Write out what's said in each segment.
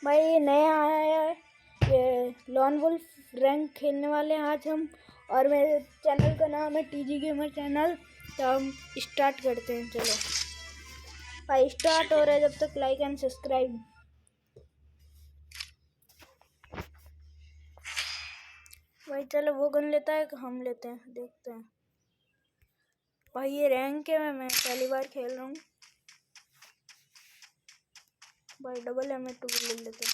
भाई ये नया आया है, ये लॉन वुल्फ रैंक खेलने वाले हैं आज हम। और मेरे चैनल का नाम है टीजी गेमर चैनल। तो हम स्टार्ट करते हैं। चलो भाई स्टार्ट हो रहा है, जब तक लाइक एंड सब्सक्राइब। भाई चलो वो गन लेता है कि हम लेते हैं, देखते हैं। भाई ये रैंक है, मैं पहली बार खेल रहा हूँ। भाई डबल M2 ले लेते हैं।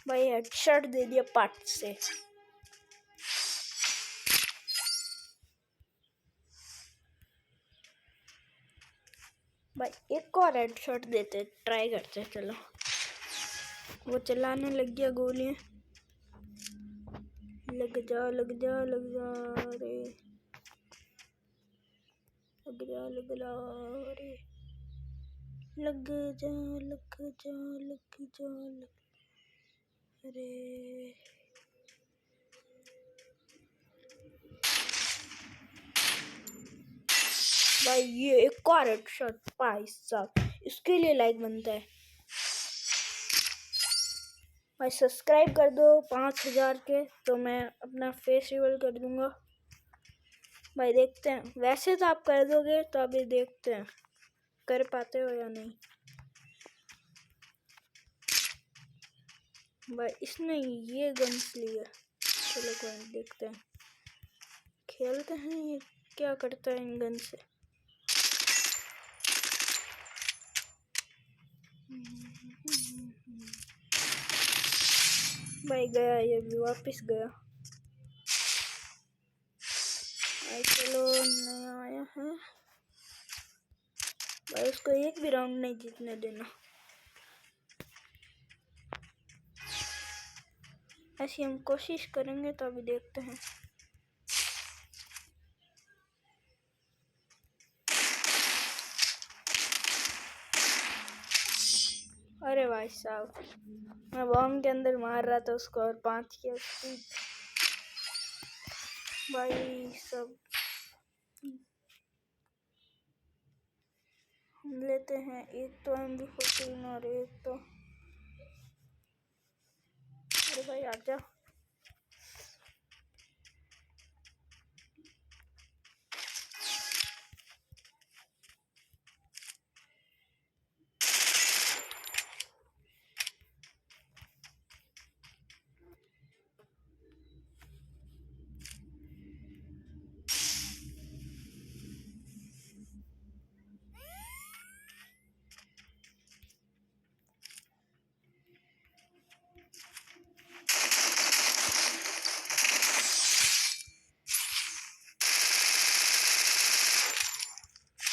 भाई हेडशॉट दे दिया पार्ट से। भाई एक और हेडशॉट देते, ट्राई करते। चलो वो चलाने लग गया गोलियां। लग जा लग जा लग जा रे, लग जा लग जा रे, लग जा लग जा लग जा लग रे। भाई ये एक और हेडशॉट भाई साहब, इसके लिए लाइक बनता है। भाई सब्सक्राइब कर दो 5000 के, तो मैं अपना फेस रिवील कर दूंगा। भाई देखते हैं, वैसे तो आप कर दोगे, तो अभी देखते हैं कर पाते हो या नहीं। भाई इसने ये गन्स लिया। चलो कोई देखते हैं, खेलते हैं ये क्या करता है इन गन से। भाई गया, ये भी वापस गया। भाई चलो नया आया है भाई, उसको एक भी राउंड नहीं जीतने देना। ऐसी हम कोशिश करेंगे, तो अभी देखते हैं। अरे भाई साहब, मैं बॉम्ब के अंदर मार रहा था उसको और 5 किया स्पीड। भाई सब हम लेते हैं, एक तो MB14 और एक तो, अरे भाई आजा।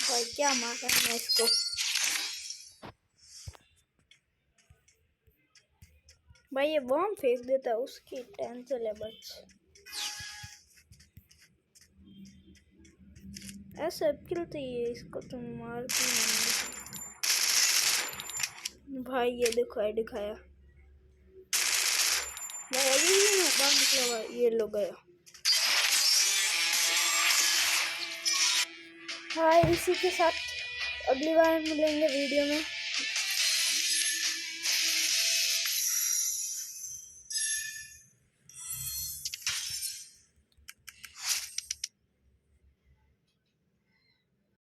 भाई क्या मारा मैं इसको। भाई ये बॉम्ब फेंक देता है, उसकी टेंशन है बस। ऐसा खेलते ही है, इसको तुम मार भी नहीं। भाई ये देखो है दिखाया। भाई अभी भी बाहर निकला। भाई ये लो गया। हाँ इसी के साथ अगली बार मिलेंगे वीडियो